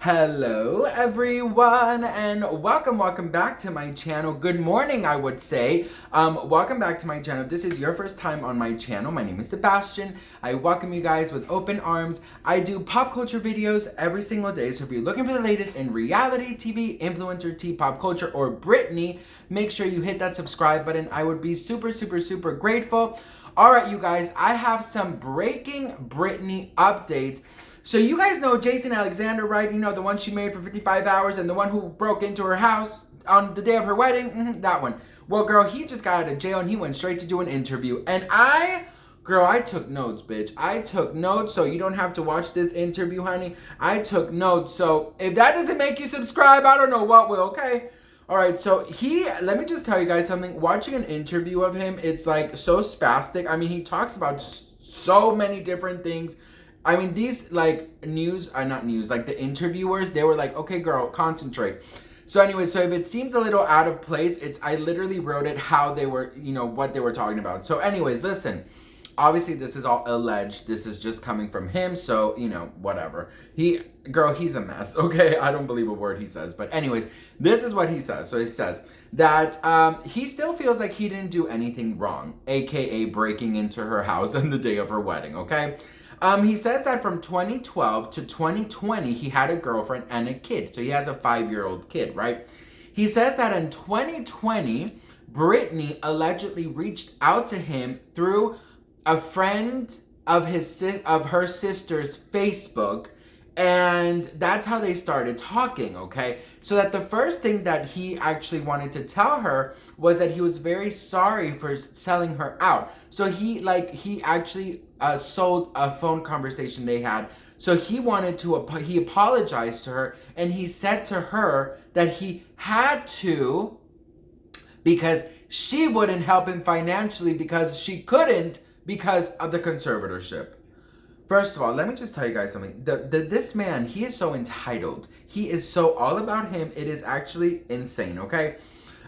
Hello everyone and welcome back to my channel. Good morning, I would say. Welcome back to my channel. If this is your first time on my channel, my name is Sebastian. I welcome you guys with open arms. I do pop culture videos every single day, so if you're looking for the latest in reality TV, influencer tea, pop culture, or Britney, make sure you hit that subscribe button. I would be super grateful. Alright you guys, I have some breaking Britney updates. So you guys know Jason Alexander, right? You know, the one she married for 55 hours and the one who broke into her house on the day of her wedding? That one. Well, girl, he just got out of jail and he went straight to do an interview. And I took notes, bitch. I took notes, so you don't have to watch this interview, honey. I took notes. So if that doesn't make you subscribe, I don't know what will, okay? All right, so let me just tell you guys something. Watching an interview of him, it's like so spastic. I mean, he talks about so many different things. I mean, these like not news, like the interviewers, they were like, okay, girl, concentrate. So anyway, so if it seems a little out of place, I literally wrote it how they were, what they were talking about. So anyways, listen, obviously this is all alleged. This is just coming from him. So, whatever. He's a mess. Okay. I don't believe a word he says. But anyways, this is what he says. So he says that he still feels like he didn't do anything wrong, AKA breaking into her house on the day of her wedding. Okay. He says that from 2012 to 2020, he had a girlfriend and a kid. So he has a 5-year-old kid, right? He says that in 2020, Britney allegedly reached out to him through a friend of her sister's Facebook, and that's how they started talking, okay? So that the first thing that he actually wanted to tell her was that he was very sorry for selling her out. So he actually sold a phone conversation they had. So he apologized to her, and he said to her that he had to because she wouldn't help him financially because she couldn't because of the conservatorship. First of all, let me just tell you guys something. This man, he is so entitled. He is so all about him. It is actually insane, okay?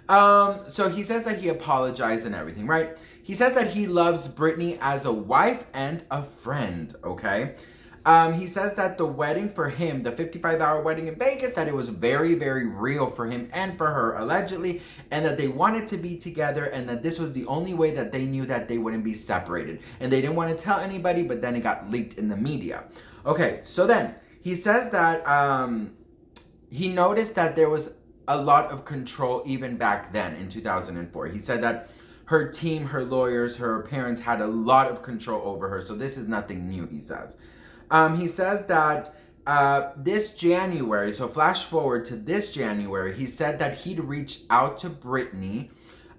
So he says that he apologized and everything, right? He says that he loves Britney as a wife and a friend, okay? He says that the wedding for him, the 55-hour wedding in Vegas, that it was very real for him and for her, allegedly, and that they wanted to be together, and that this was the only way that they knew that they wouldn't be separated. And they didn't want to tell anybody, but then it got leaked in the media. Okay, so then he says that he noticed that there was a lot of control even back then in 2004. He said that her team, her lawyers, her parents had a lot of control over her. So this is nothing new, he says. He says that this January, so flash forward to this January, he said that he'd reached out to Britney,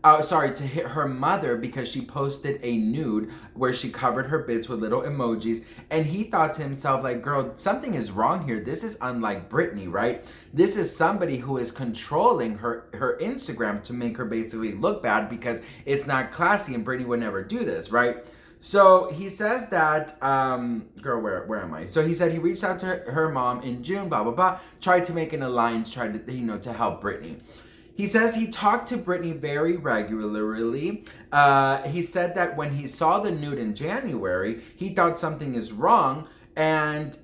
to hit her mother because she posted a nude where she covered her bits with little emojis. And he thought to himself, like, girl, something is wrong here. This is unlike Britney, right? This is somebody who is controlling her Instagram to make her basically look bad because it's not classy and Britney would never do this, right? So he says that, girl, where am I? So he said he reached out to her mom in June, blah, blah, blah, tried to make an alliance, tried to, to help Britney. He says he talked to Britney very regularly. He said that when he saw the nude in January, he thought something is wrong. And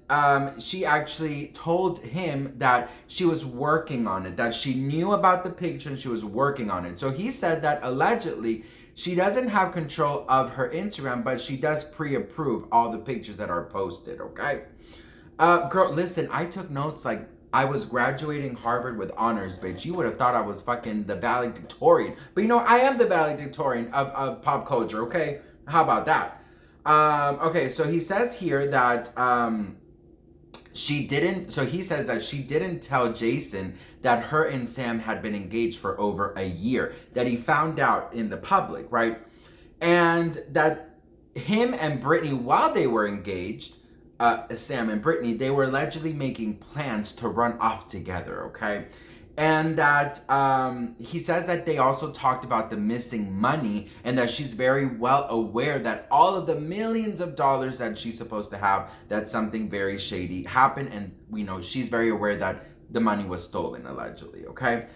she actually told him that she was working on it, that she knew about the picture and she was working on it. So he said that allegedly she doesn't have control of her Instagram, but she does pre-approve all the pictures that are posted, okay? Girl, listen, I took notes like I was graduating Harvard with honors, bitch. You would have thought I was fucking the valedictorian. But I am the valedictorian of pop culture, okay? How about that? Okay, so he says here that he says that she didn't tell Jason that her and Sam had been engaged for over a year, that he found out in the public, right? And that him and Britney, while they were engaged, Sam and Britney, they were allegedly making plans to run off together, okay? And that he says that they also talked about the missing money and that she's very well aware that all of the millions of dollars that she's supposed to have, that something very shady happened. And we know she's very aware that the money was stolen, allegedly, okay?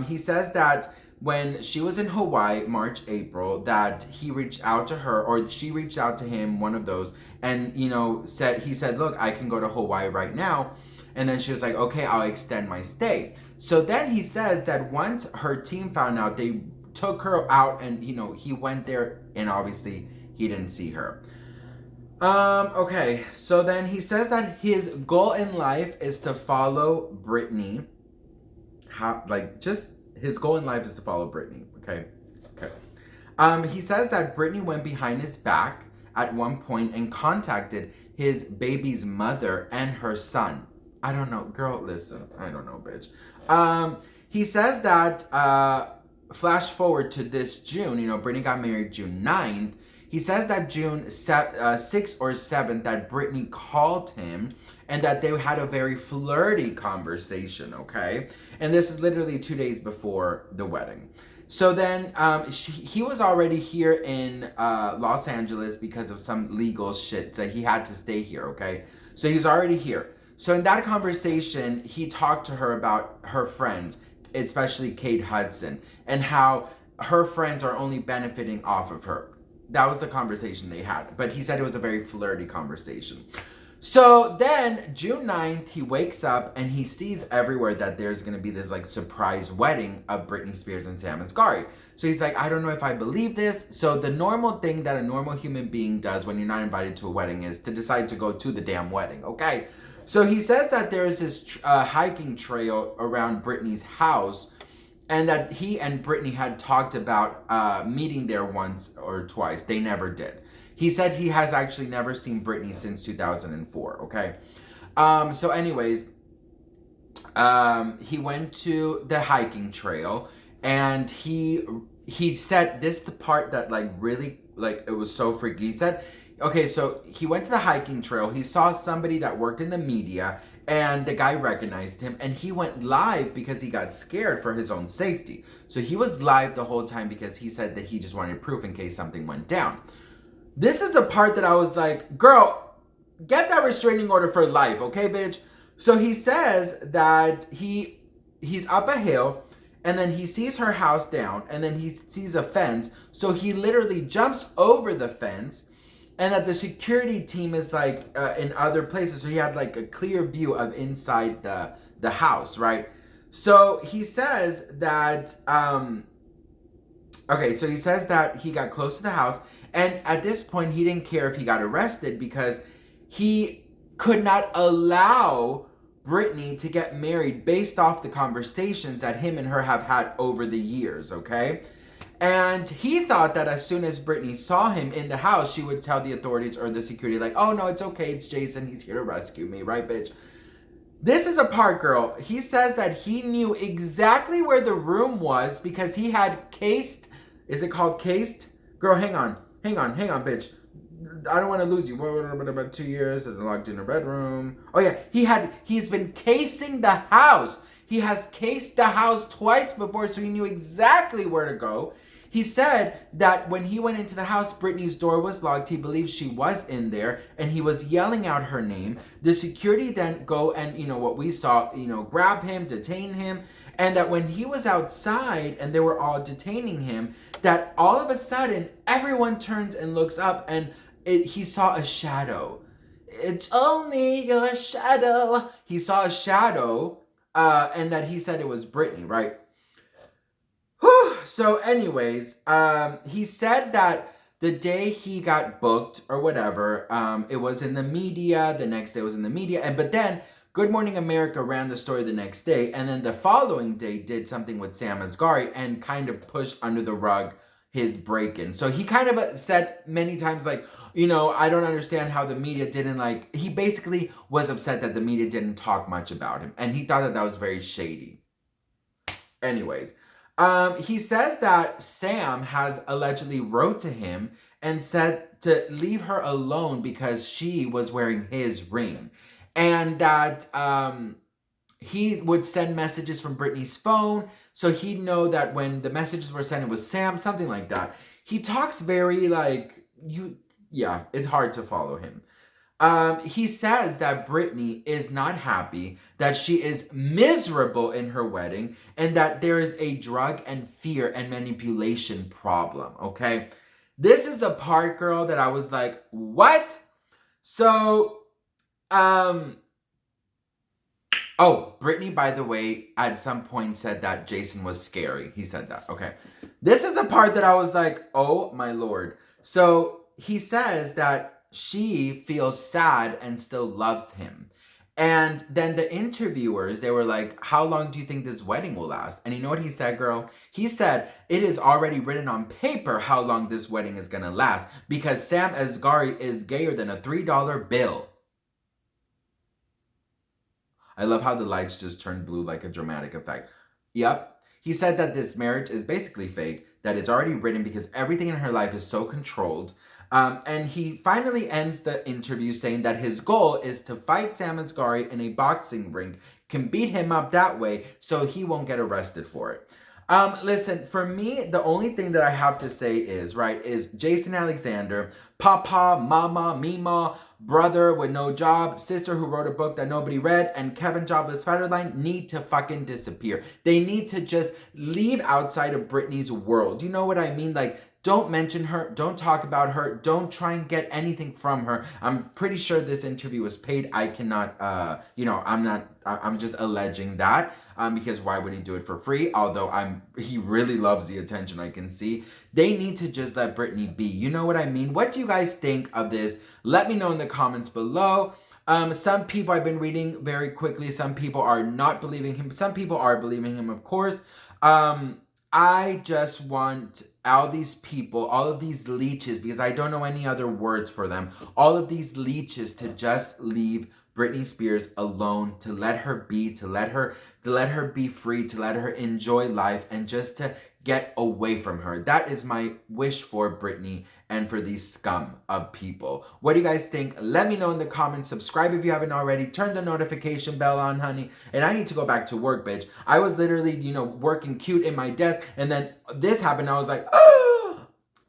He says that when she was in Hawaii, March, April, that he reached out to her, or she reached out to him, one of those, and, he said, look, I can go to Hawaii right now. And then she was like, okay, I'll extend my stay. So then he says that once her team found out, they took her out and, he went there and obviously he didn't see her. Okay, so then he says that his goal in life is to follow Britney. His goal in life is to follow Britney, okay? He says that Britney went behind his back at one point and contacted his baby's mother and her son. I don't know, girl, listen, I don't know, bitch. He says that, flash forward to this June, Britney got married June 9th. He says that June 6th or 7th that Britney called him and that they had a very flirty conversation, okay? And this is literally 2 days before the wedding. So then he was already here in Los Angeles because of some legal shit. So he had to stay here, okay? So he was already here. So in that conversation, he talked to her about her friends, especially Kate Hudson, and how her friends are only benefiting off of her. That was the conversation they had. But he said it was a very flirty conversation. So then June 9th, he wakes up and he sees everywhere that there's going to be this like surprise wedding of Britney Spears and Sam Asghari. So he's like, I don't know if I believe this. So the normal thing that a normal human being does when you're not invited to a wedding is to decide to go to the damn wedding, okay? So he says that there's this hiking trail around Britney's house and that he and Britney had talked about meeting there once or twice. They never did. He said he has actually never seen Britney since 2004, okay? So anyways, he went to the hiking trail and he said this the part that like really, like it was so freaky. He said, okay, so he went to the hiking trail. He saw somebody that worked in the media and the guy recognized him and he went live because he got scared for his own safety. So he was live the whole time because he said that he just wanted proof in case something went down. This is the part that I was like, girl, get that restraining order for life, okay, bitch? So he says that he's up a hill and then he sees her house down and then he sees a fence. So he literally jumps over the fence and that the security team is like in other places. So he had like a clear view of inside the house, right? So he says that, so he says that he got close to the house. And at this point, he didn't care if he got arrested because he could not allow Britney to get married based off the conversations that him and her have had over the years, okay? And he thought that as soon as Britney saw him in the house, she would tell the authorities or the security like, oh, no, it's okay. It's Jason. He's here to rescue me, right, bitch? This is a part, girl. He says that he knew exactly where the room was because he had cased. Is it called cased? Girl, hang on, bitch. I don't want to lose you. About 2 years and locked in a bedroom. Oh yeah, he's been casing the house. He has cased the house twice before, so he knew exactly where to go. He said that when he went into the house, Britney's door was locked. He believed she was in there, and he was yelling out her name. The security then go and, what we saw, grab him, detain him. And that when he was outside and they were all detaining him, that all of a sudden, everyone turns and looks up and he saw a shadow. It's only your shadow. He saw a shadow and that he said it was Britney, right? Whew. So anyways, he said that the day he got booked or whatever, it was in the media. The next day was in the media. But then Good Morning America ran the story the next day, and then the following day did something with Sam Asghari and kind of pushed under the rug his break-in. So he kind of said many times, like, I don't understand how the media didn't he basically was upset that the media didn't talk much about him, and he thought that that was very shady. Anyways, he says that Sam has allegedly wrote to him and said to leave her alone because she was wearing his ring. And that he would send messages from Britney's phone, so he'd know that when the messages were sent, it was Sam, something like that. He talks very it's hard to follow him. He says that Britney is not happy, that she is miserable in her wedding, and that there is a drug and fear and manipulation problem, okay? This is the part, girl, that I was like, what? So, Oh, Britney, by the way, at some point said that Jason was scary. He said that. Okay. This is a part that I was like, oh my Lord. So he says that she feels sad and still loves him. And then the interviewers, they were like, how long do you think this wedding will last? And you know what he said, girl? He said, it is already written on paper how long this wedding is going to last because Sam Asghari is gayer than a $3 bill. I love how the lights just turned blue like a dramatic effect. Yep. He said that this marriage is basically fake, that it's already written because everything in her life is so controlled. And he finally ends the interview saying that his goal is to fight Sam Asghari in a boxing ring, can beat him up that way so he won't get arrested for it. Listen, for me, the only thing that I have to say is Jason Alexander, Papa, Mama, Mima, brother with no job, sister who wrote a book that nobody read, and Kevin Jobless Federline need to fucking disappear. They need to just leave outside of Britney's world. You know what I mean? Like, don't mention her. Don't talk about her. Don't try and get anything from her. I'm pretty sure this interview was paid. I cannot, I'm just alleging that. Because why would he do it for free? Although he really loves the attention, I can see. They need to just let Britney be. You know what I mean? What do you guys think of this? Let me know in the comments below. Some people I've been reading very quickly. Some people are not believing him. Some people are believing him, of course. I just want all these people, all of these leeches, because I don't know any other words for them, all of these leeches to just leave Britney Spears alone, to let her be, to let her be free, to let her enjoy life, and just to get away from her. That is my wish for Britney and for these scum of people. What do you guys think? Let me know in the comments. Subscribe if you haven't already. Turn the notification bell on, honey. And I need to go back to work, bitch. I was literally, working cute in my desk, and then this happened. I was like, oh,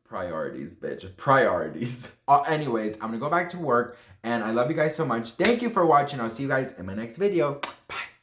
priorities, bitch. Priorities. Anyways, I'm gonna go back to work, and I love you guys so much. Thank you for watching. I'll see you guys in my next video. Bye.